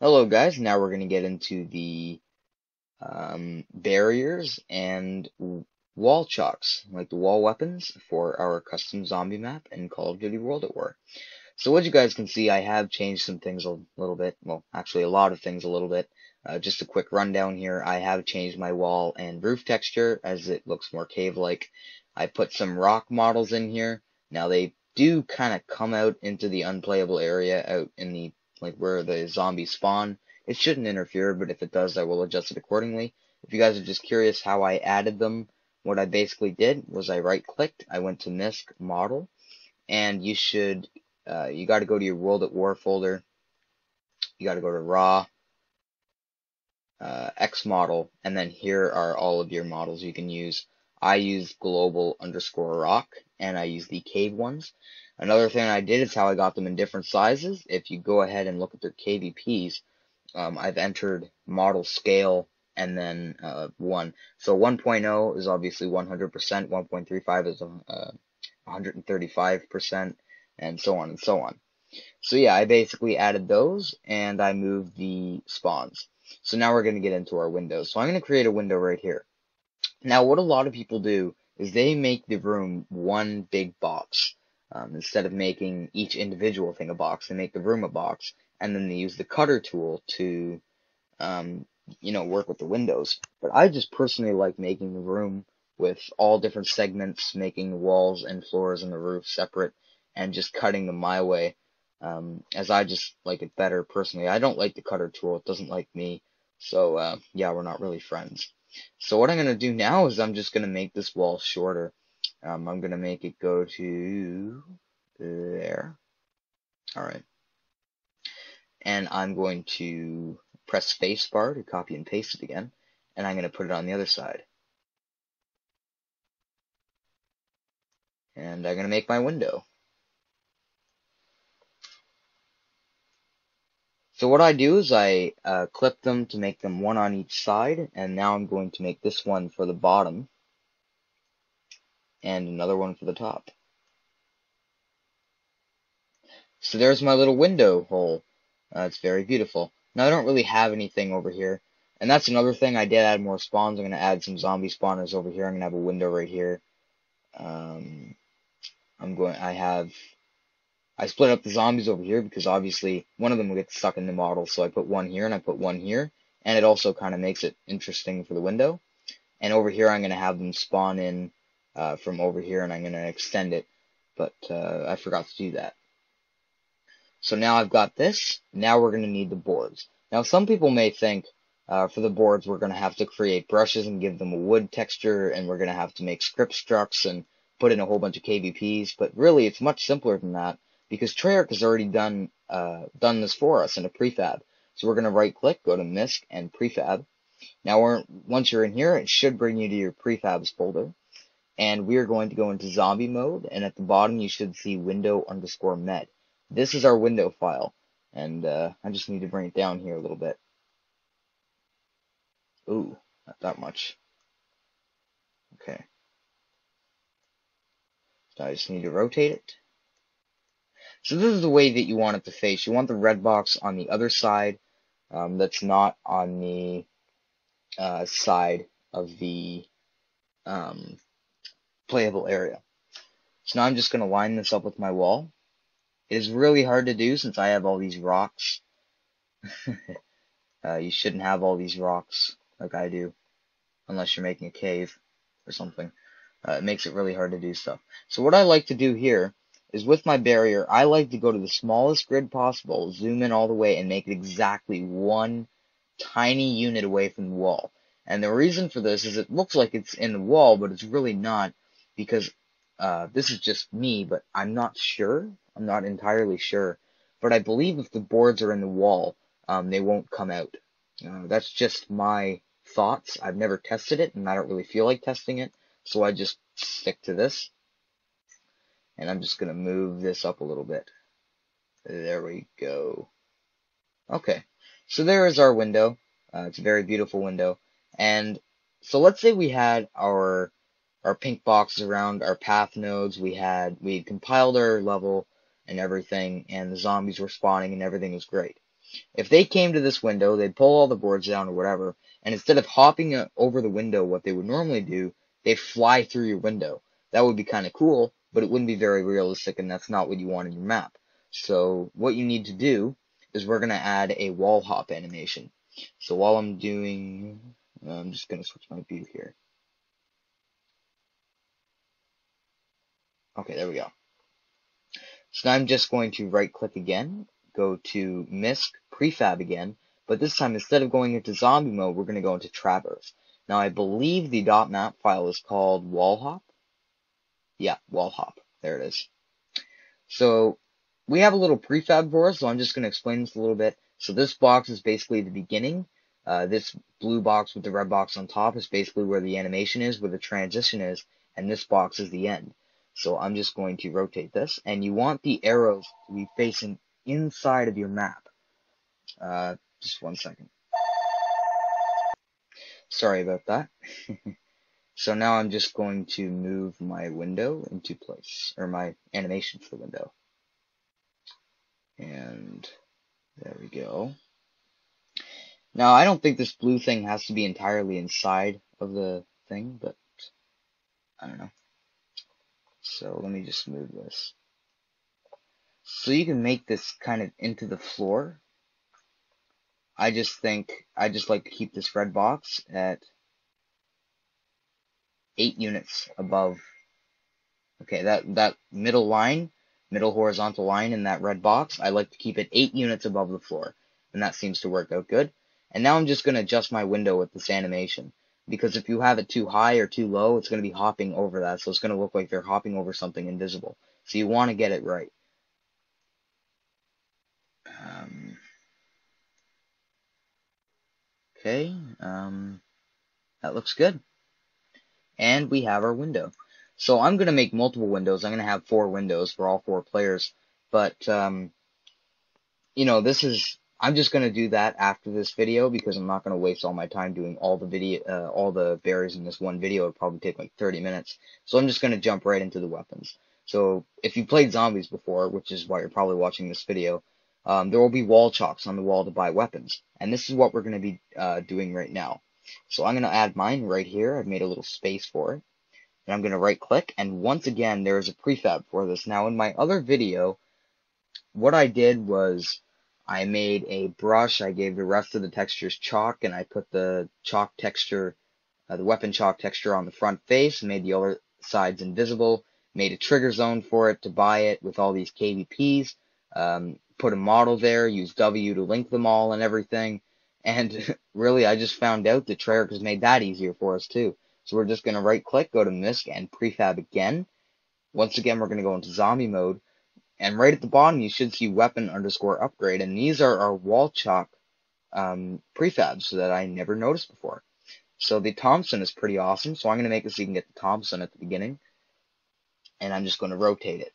Hello guys, now we're going to get into the barriers and wall chalks, like the wall weapons for our custom zombie map in Call of Duty World at War. So what you guys can see, I have changed some things a little bit, well actually a lot of things a little bit. Just a quick rundown here, I have changed my wall and roof texture as it looks more cave-like. I put some rock models in here. Now they do kind of come out into the unplayable area out in the like where the zombies spawn. It shouldn't interfere, but if it does, I will adjust it accordingly. If you guys are just curious how I added them, what I basically did was I right-clicked, I went to MISC Model, and you got to go to your World at War folder. You got to go to Raw, X model, and then here are all of your models you can use. I use global_rock, and I use the cave ones. Another thing I did is how I got them in different sizes. If you go ahead and look at their KVPs, I've entered model scale and then 1. So 1.0 is obviously 100%, 1.35 is 135%, and so on and so on. So yeah, I basically added those and I moved the spawns. So now we're going to get into our windows. So I'm going to create a window right here. Now what a lot of people do is they make the room one big box. Instead of making each individual thing a box, they make the room a box, and then they use the cutter tool to, work with the windows. But I just personally like making the room with all different segments, making the walls and floors and the roof separate, and just cutting them my way, as I just like it better personally. I don't like the cutter tool, it doesn't like me, so yeah, we're not really friends. So what I'm going to do now is I'm just going to make this wall shorter. I'm going to make it go to there. Alright. And I'm going to press spacebar to copy and paste it again, and I'm going to put it on the other side. And I'm going to make my window. So what I do is I clip them to make them one on each side, and now I'm going to make this one for the bottom, and another one for the top. So there's my little window hole. It's very beautiful. Now I don't really have anything over here, and that's another thing. I did add more spawns. I'm going to add some zombie spawners over here. I'm going to have a window right here. I split up the zombies over here because obviously one of them will get stuck in the model, so I put one here and I put one here, and it also kind of makes it interesting for the window. And over here I'm going to have them spawn in from over here, and I'm going to extend it, but I forgot to do that. So now I've got this. Now we're going to need the boards. Now some people may think for the boards we're going to have to create brushes and give them a wood texture, and we're going to have to make script structs and put in a whole bunch of KVPs, but really it's much simpler than that, because Treyarch has already done this for us in a prefab. So we're going to right click, go to MISC and prefab. Now once you're in here, it should bring you to your prefabs folder, and we're going to go into zombie mode, and at the bottom you should see window_med. This is our window file, and I just need to bring it down here a little bit. Ooh, not that much. Okay. So I just need to rotate it. So this is the way that you want it to face. You want the red box on the other side, that's not on the side of the playable area. So now I'm just going to line this up with my wall. It is really hard to do since I have all these rocks. You shouldn't have all these rocks like I do, unless you're making a cave or something. It makes it really hard to do stuff. So what I like to do here is with my barrier, I like to go to the smallest grid possible, zoom in all the way, and make it exactly one tiny unit away from the wall. And the reason for this is it looks like it's in the wall, but it's really not, because this is just me, but I'm not sure. I'm not entirely sure. But I believe if the boards are in the wall, they won't come out. That's just my thoughts. I've never tested it, and I don't really feel like testing it, so I just stick to this. And I'm just going to move this up a little bit. There we go. Okay, so there is our window. It's a very beautiful window. And so let's say we had our pink boxes around our path nodes. We had compiled our level and everything, and the zombies were spawning and everything was great. If they came to this window, they'd pull all the boards down or whatever, and instead of hopping over the window, what they would normally do, they'd fly through your window. That would be kind of cool, but it wouldn't be very realistic, and that's not what you want in your map. So what you need to do is we're going to add a wall hop animation. So while I'm doing, I'm just going to switch my view here. Okay, there we go. So now I'm just going to right click again, go to MISC, prefab again, but this time instead of going into zombie mode, we're going to go into traverse. Now I believe the .map file is called wall hop. Yeah, wall hop. There it is. So we have a little prefab for us, so I'm just going to explain this a little bit. So this box is basically the beginning. This blue box with the red box on top is basically where the animation is, where the transition is, and this box is the end. So I'm just going to rotate this, and you want the arrows to be facing inside of your map. Just 1 second. Sorry about that. So now I'm just going to move my window into place, or my animation for the window. And there we go. Now, I don't think this blue thing has to be entirely inside of the thing, but I don't know. So let me just move this. So you can make this kind of into the floor. I just like to keep this red box at 8 units above. Okay, that middle line, middle horizontal line in that red box, I like to keep it 8 units above the floor. And that seems to work out good. And now I'm just going to adjust my window with this animation. Because if you have it too high or too low, it's going to be hopping over that. So it's going to look like they're hopping over something invisible. So you want to get it right. Okay, that looks good. And we have our window. So I'm going to make multiple windows. I'm going to have 4 windows for all 4 players. But, you know, I'm just going to do that after this video because I'm not going to waste all my time doing all the berries in this one video. It'll probably take like 30 minutes. So I'm just going to jump right into the weapons. So if you played zombies before, which is why you're probably watching this video, there will be wall chalks on the wall to buy weapons. And this is what we're going to be doing right now. So I'm going to add mine right here. I've made a little space for it. And I'm going to right click. And once again, there is a prefab for this. Now in my other video, what I did was I made a brush. I gave the rest of the textures chalk, and I put the chalk texture, the weapon chalk texture on the front face, and made the other sides invisible. Made a trigger zone for it to buy it with all these KVPs. Put a model there, used W to link them all and everything. And really, I just found out that Treyarch has made that easier for us too. So we're just going to right click, go to MISC, and prefab again. Once again, we're going to go into zombie mode. And right at the bottom, you should see weapon underscore upgrade. And these are our wall chalk prefabs that I never noticed before. So the Thompson is pretty awesome. So I'm going to make it so you can get the Thompson at the beginning. And I'm just going to rotate it.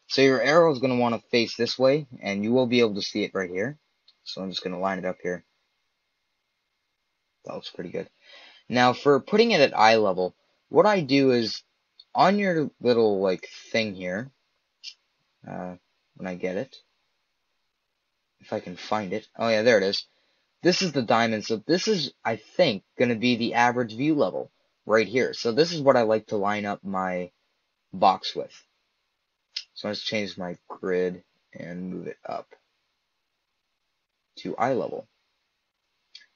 So your arrow is going to want to face this way. And you will be able to see it right here. So I'm just going to line it up here. That looks pretty good. Now for putting it at eye level, what I do is on your little like thing here, when I get it, if I can find it. Oh yeah, there it is. This is the diamond. So this is, I think, going to be the average view level right here. So this is what I like to line up my box with. So let's change my grid and move it up to eye level.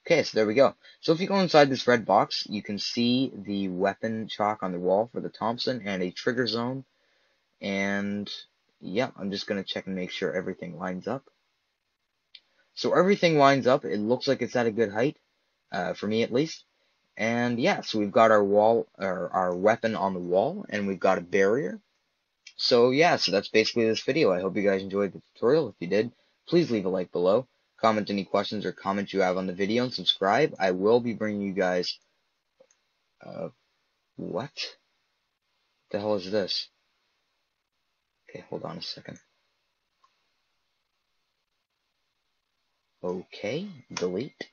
Okay, so there we go. So if you go inside this red box, you can see the weapon chalk on the wall for the Thompson and a trigger zone. And yeah, I'm just going to check and make sure everything lines up. So everything lines up. It looks like it's at a good height, for me at least. And yeah, so we've got our wall, or our weapon on the wall, and we've got a barrier. So yeah, so that's basically this video. I hope you guys enjoyed the tutorial. If you did, please leave a like below. Comment any questions or comments you have on the video, and subscribe. I will be bringing you guys, what the hell is this? Okay, hold on a second. Okay, delete.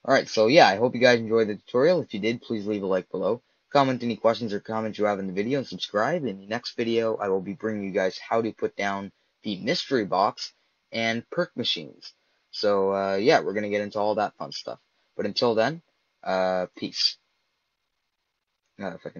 Alright, so yeah, I hope you guys enjoyed the tutorial. If you did, please leave a like below. Comment any questions or comments you have in the video, and subscribe. In the next video, I will be bringing you guys how to put down the mystery box and perk machines. So, yeah, we're going to get into all that fun stuff. But until then, peace. If I can